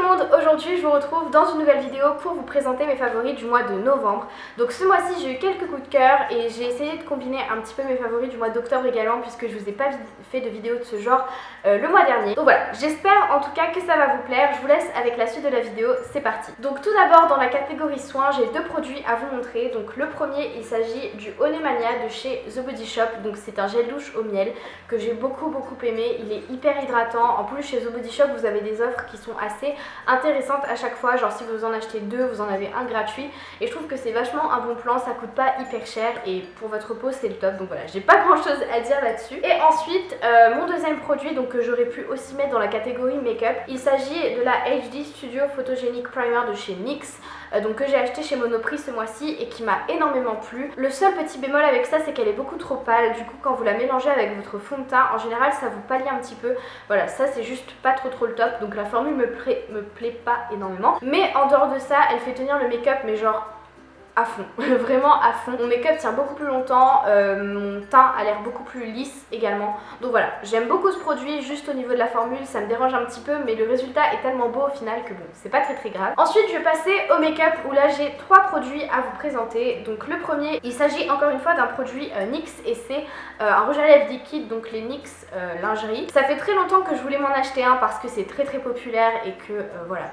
le monde, aujourd'hui je vous retrouve dans une nouvelle vidéo pour vous présenter mes favoris du mois de novembre. Donc ce mois-ci j'ai eu quelques coups de cœur et j'ai essayé de combiner un petit peu mes favoris du mois d'octobre également, puisque je vous ai pas fait de vidéo de ce genre le mois dernier. Donc voilà, j'espère en tout cas que ça va vous plaire. Je vous laisse avec la suite de la vidéo, c'est parti. Donc tout d'abord dans la catégorie soins, j'ai deux produits à vous montrer. Donc le premier, il s'agit du Honey Mania de chez The Body Shop. Donc c'est un gel douche au miel que j'ai beaucoup aimé. Il est hyper hydratant. En plus chez The Body Shop vous avez des offres qui sont assez intéressantes à chaque fois. Genre si vous en achetez deux, vous en avez un gratuit. Et je trouve que c'est vachement un bon plan, ça coûte pas hyper cher et pour votre peau c'est le top. Donc voilà, j'ai pas grand chose à dire là-dessus. Et ensuite mon deuxième produit, donc que j'aurais pu aussi mettre dans la catégorie make-up, il s'agit de la HD Studio Photogenic Primer de chez NYX. Donc que j'ai acheté chez Monoprix ce mois-ci et qui m'a énormément plu. Le seul petit bémol avec ça, c'est qu'elle est beaucoup trop pâle. Du coup quand vous la mélangez avec votre fond de teint, en général ça vous pâlit un petit peu. Voilà, ça c'est juste pas trop le top. Donc la formule me plaît pas énormément. Mais en dehors de ça, elle fait tenir le make-up mais genre à fond, vraiment à fond. Mon make-up tient beaucoup plus longtemps, mon teint a l'air beaucoup plus lisse également. Donc voilà, j'aime beaucoup ce produit, juste au niveau de la formule, ça me dérange un petit peu, mais le résultat est tellement beau au final que bon, c'est pas très grave. Ensuite, je vais passer au make-up où là j'ai trois produits à vous présenter. Donc le premier, il s'agit encore une fois d'un produit NYX et c'est un rouge à lèvres liquide, donc les NYX lingerie. Ça fait très longtemps que je voulais m'en acheter un parce que c'est très populaire et que voilà,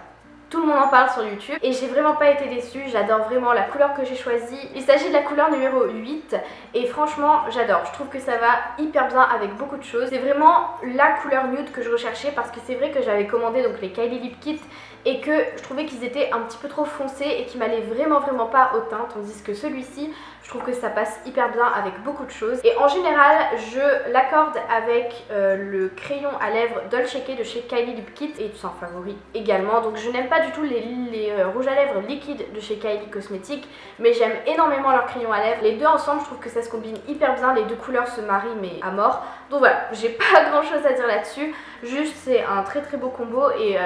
tout le monde en parle sur YouTube et j'ai vraiment pas été déçue. J'adore vraiment la couleur que j'ai choisie. Il s'agit de la couleur numéro 8 et franchement j'adore. Je trouve que ça va hyper bien avec beaucoup de choses. C'est vraiment la couleur nude que je recherchais parce que c'est vrai que j'avais commandé donc les Kylie Lip Kit et que je trouvais qu'ils étaient un petit peu trop foncés et qui m'allaient vraiment pas au teint, tandis que celui-ci je trouve que ça passe hyper bien avec beaucoup de choses. Et en général je l'accorde avec le crayon à lèvres Dolce K de chez Kylie Lip Kit et c'est un favori également. Donc je n'aime pas du tout les rouges à lèvres liquides de chez Kylie Cosmetics, mais j'aime énormément leur crayon à lèvres. Les deux ensemble je trouve que ça se combine hyper bien, les deux couleurs se marient mais à mort. Donc voilà, j'ai pas grand chose à dire là-dessus, juste c'est un très beau combo et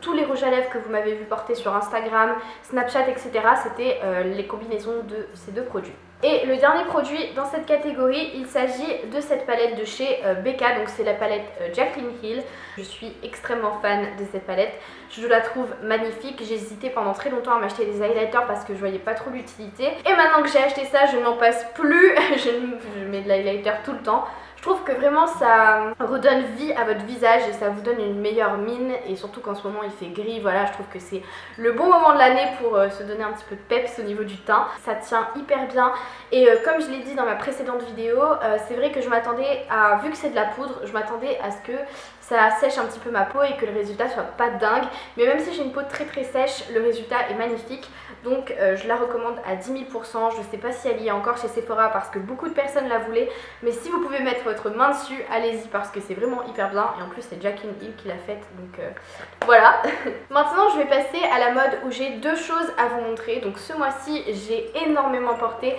tous les rouges à lèvres que vous m'avez vu porter sur Instagram, Snapchat, etc. c'était les combinaisons de ces deux produits. Et le dernier produit dans cette catégorie, il s'agit de cette palette de chez Becca, donc c'est la palette Jaclyn Hill. Je suis extrêmement fan de cette palette, je la trouve magnifique. J'ai hésité pendant très longtemps à m'acheter des highlighters parce que je voyais pas trop l'utilité. Et maintenant que j'ai acheté ça, je n'en passe plus, je mets de l'highlighter tout le temps. Je trouve que vraiment ça redonne vie à votre visage et ça vous donne une meilleure mine, et surtout qu'en ce moment il fait gris, voilà, je trouve que c'est le bon moment de l'année pour se donner un petit peu de peps au niveau du teint. Ça tient hyper bien et comme je l'ai dit dans ma précédente vidéo, c'est vrai que je m'attendais à, vu que c'est de la poudre, je m'attendais à ce que ça sèche un petit peu ma peau et que le résultat soit pas dingue, mais même si j'ai une peau très sèche, le résultat est magnifique. Donc je la recommande à 10 000 %. Je sais pas si elle y est encore chez Sephora parce que beaucoup de personnes la voulaient, mais si vous pouvez mettre votre main dessus, allez-y parce que c'est vraiment hyper bien. Et en plus c'est Jaclyn Hill qui l'a faite, donc voilà. Maintenant je vais passer à la mode où j'ai deux choses à vous montrer. Donc ce mois-ci j'ai énormément porté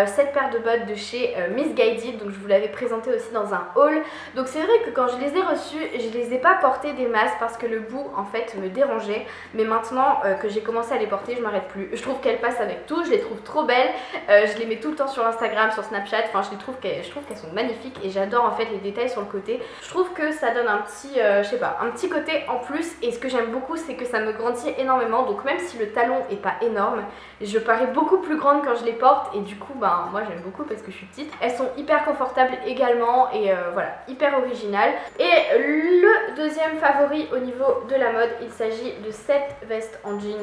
cette paire de bottes de chez Missguided, donc je vous l'avais présenté aussi dans un haul. Donc c'est vrai que quand je les ai reçues, je les ai pas portées des masses parce que le bout en fait me dérangeait, mais maintenant que j'ai commencé à les porter, je m'arrête plus. Je trouve qu'elles passent avec tout, je les trouve trop belles, je les mets tout le temps sur Instagram, sur Snapchat, enfin je trouve qu'elles sont magnifiques et j'adore en fait les détails sur le côté. Je trouve que ça donne un petit, je sais pas, un petit côté en plus, et ce que j'aime beaucoup c'est que ça me grandit énormément. Donc même si le talon est pas énorme, je parais beaucoup plus grande quand je les porte et du coup ben moi j'aime beaucoup parce que je suis petite. Elles sont hyper confortables également et voilà, hyper originales. Et le deuxième favori au niveau de la mode, il s'agit de cette veste en jean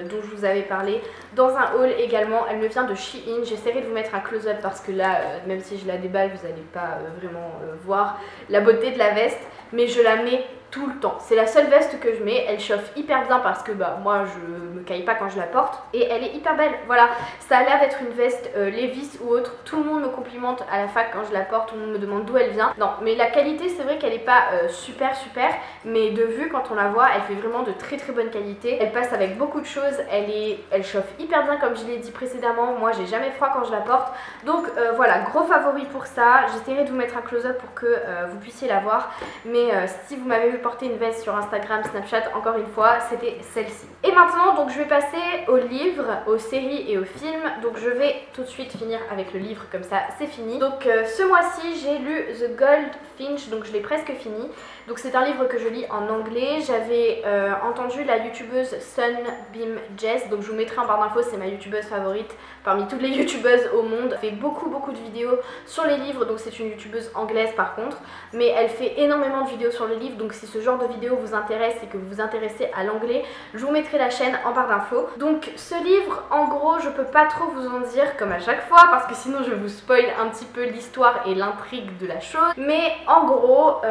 dont je vous avais parlé dans un haul également. Elle me vient de Shein. J'essaierai de vous mettre un close-up parce que là même si je la déballe vous n'allez pas vraiment voir la beauté de la veste, mais je la mets tout le temps. C'est la seule veste que je mets, elle chauffe hyper bien parce que bah moi je me caille pas quand je la porte et elle est hyper belle. Voilà, ça a l'air d'être une veste Levi's ou autre. Tout le monde me complimente à la fac quand je la porte, tout le monde me demande d'où elle vient. Non, mais la qualité c'est vrai qu'elle est pas super, mais de vue quand on la voit, elle fait vraiment de très bonne qualité. Elle passe avec beaucoup de choses, elle chauffe hyper bien comme je l'ai dit précédemment. Moi j'ai jamais froid quand je la porte. Donc voilà, gros favori pour ça. J'essaierai de vous mettre un close-up pour que vous puissiez la voir. Mais si vous m'avez vu porter une veste sur Instagram, Snapchat, encore une fois, c'était celle-ci. Et maintenant, donc je vais passer aux livres, aux séries et aux films. Donc je vais tout de suite finir avec le livre, comme ça c'est fini. Donc ce mois-ci, j'ai lu The Goldfinch, donc je l'ai presque fini. Donc c'est un livre que je lis en anglais. J'avais entendu la youtubeuse Sunbeam Jess, donc je vous mettrai en barre d'infos, c'est ma youtubeuse favorite parmi toutes les youtubeuses au monde. Elle fait beaucoup de vidéos sur les livres, donc c'est une youtubeuse anglaise par contre, mais elle fait énormément de vidéos sur les livres, donc si ce genre de vidéo vous intéresse et que vous vous intéressez à l'anglais, je vous mettrai la chaîne en barre d'infos. Donc ce livre, en gros, je peux pas trop vous en dire comme à chaque fois, parce que sinon je vous spoil un petit peu l'histoire et l'intrigue de la chose, mais en gros,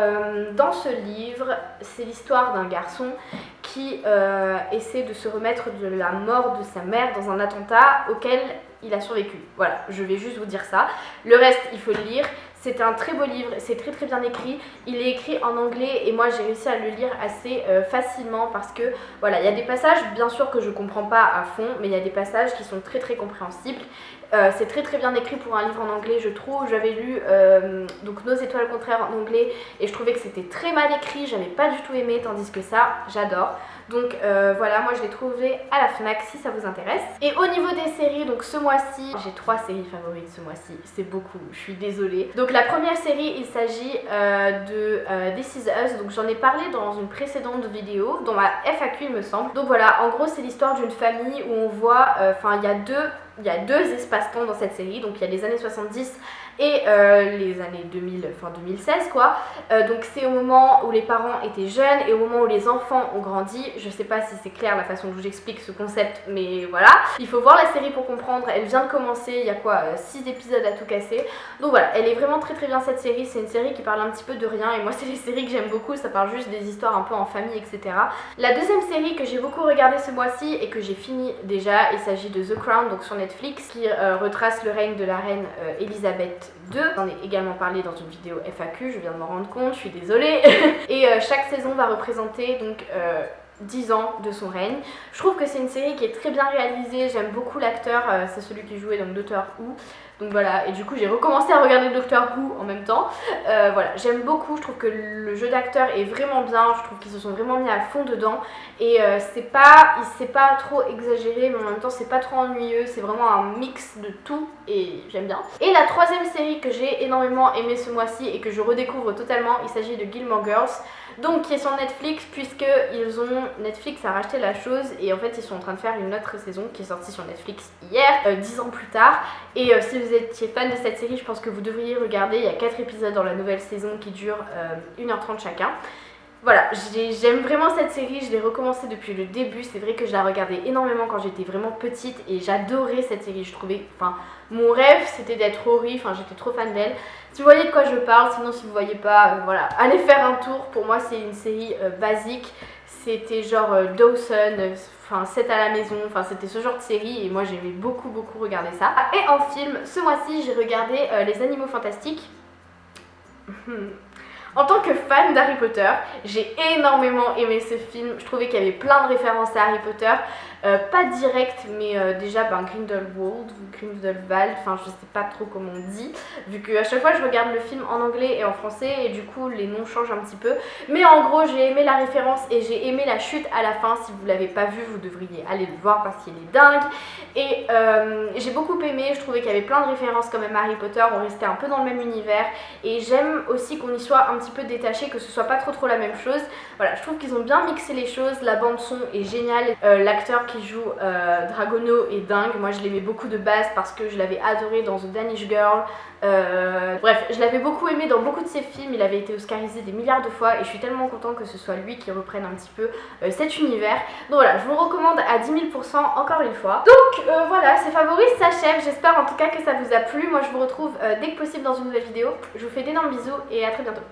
dans ce livre, c'est l'histoire d'un garçon qui essaie de se remettre de la mort de sa mère dans un attentat auquel il a survécu. Voilà, je vais juste vous dire ça. Le reste, il faut le lire. C'est un très beau livre, c'est très bien écrit. Il est écrit en anglais et moi j'ai réussi à le lire assez facilement parce que voilà, il y a des passages bien sûr que je comprends pas à fond, mais il y a des passages qui sont très compréhensibles. C'est très bien écrit pour un livre en anglais, je trouve. J'avais lu donc Nos étoiles contraires en anglais et je trouvais que c'était très mal écrit, j'avais pas du tout aimé, tandis que ça, j'adore. Donc voilà, moi je l'ai trouvé à la Fnac si ça vous intéresse. Et au niveau des séries, donc ce mois-ci, j'ai 3 séries favorites ce mois-ci, c'est beaucoup, je suis désolée. Donc la première série, il s'agit de This Is Us, donc j'en ai parlé dans une précédente vidéo, dans ma FAQ il me semble. Donc voilà, en gros c'est l'histoire d'une famille où on voit, il y a deux espaces-temps dans cette série, donc il y a les années 70 et les années 2000, enfin 2016 quoi. Donc c'est au moment où les parents étaient jeunes et au moment où les enfants ont grandi. Je sais pas si c'est clair la façon dont j'explique ce concept, mais voilà. Il faut voir la série pour comprendre, elle vient de commencer, il y a quoi, 6 épisodes à tout casser. Donc voilà, elle est vraiment très bien cette série, c'est une série qui parle un petit peu de rien et moi c'est les séries que j'aime beaucoup, ça parle juste des histoires un peu en famille, etc. La deuxième série que j'ai beaucoup regardée ce mois-ci et que j'ai fini déjà, il s'agit de The Crown, donc sur Netflix, qui retrace le règne de la reine Elisabeth II. J'en ai également parlé dans une vidéo FAQ, je viens de m'en rendre compte, je suis désolée. Et chaque saison va représenter donc 10 ans de son règne. Je trouve que c'est une série qui est très bien réalisée, j'aime beaucoup l'acteur, c'est celui qui jouait dans Doctor Who. Donc voilà, et du coup j'ai recommencé à regarder Doctor Who en même temps. Voilà, j'aime beaucoup, je trouve que le jeu d'acteur est vraiment bien, je trouve qu'ils se sont vraiment mis à fond dedans. Et c'est pas trop exagéré, mais en même temps c'est pas trop ennuyeux, c'est vraiment un mix de tout et j'aime bien. Et la troisième série que j'ai énormément aimée ce mois-ci et que je redécouvre totalement, il s'agit de Gilmore Girls. Donc qui est sur Netflix, puisque Netflix a racheté la chose et en fait ils sont en train de faire une autre saison qui est sortie sur Netflix hier, 10 ans plus tard. Et si vous étiez fan de cette série, je pense que vous devriez regarder, il y a 4 épisodes dans la nouvelle saison qui durent 1h30 chacun. Voilà, j'aime vraiment cette série, je l'ai recommencé depuis le début, c'est vrai que je la regardais énormément quand j'étais vraiment petite et j'adorais cette série, je trouvais, enfin, mon rêve c'était d'être Rory, enfin j'étais trop fan d'elle. Si vous voyez de quoi je parle, sinon si vous voyez pas, voilà, allez faire un tour, pour moi c'est une série basique, c'était genre Dawson, enfin 7 à la maison, enfin c'était ce genre de série et moi j'aimais beaucoup regarder ça. Et en film, ce mois-ci j'ai regardé Les Animaux Fantastiques. En tant que fan d'Harry Potter, j'ai énormément aimé ce film. Je trouvais qu'il y avait plein de références à Harry Potter. Pas direct, mais déjà Grindelwald ou Grindelwald, enfin je sais pas trop comment on dit, vu que à chaque fois je regarde le film en anglais et en français et du coup les noms changent un petit peu. Mais en gros j'ai aimé la référence et j'ai aimé la chute à la fin. Si vous l'avez pas vu, vous devriez aller le voir parce qu'il est dingue. Et j'ai beaucoup aimé, je trouvais qu'il y avait plein de références quand même à Harry Potter, on restait un peu dans le même univers. Et j'aime aussi qu'on y soit un petit peu détaché, que ce soit pas trop la même chose. Voilà, je trouve qu'ils ont bien mixé les choses, la bande son est géniale, l'acteur qui joue Dragono est dingue, moi je l'aimais beaucoup de base parce que je l'avais adoré dans The Danish Girl, bref, je l'avais beaucoup aimé dans beaucoup de ses films, il avait été oscarisé des milliards de fois et je suis tellement contente que ce soit lui qui reprenne un petit peu cet univers. Donc voilà, je vous recommande à 10 000% encore une fois. Donc voilà, ces favoris s'achèvent, j'espère en tout cas que ça vous a plu. Moi je vous retrouve dès que possible dans une nouvelle vidéo. Je vous fais d'énormes bisous et à très bientôt.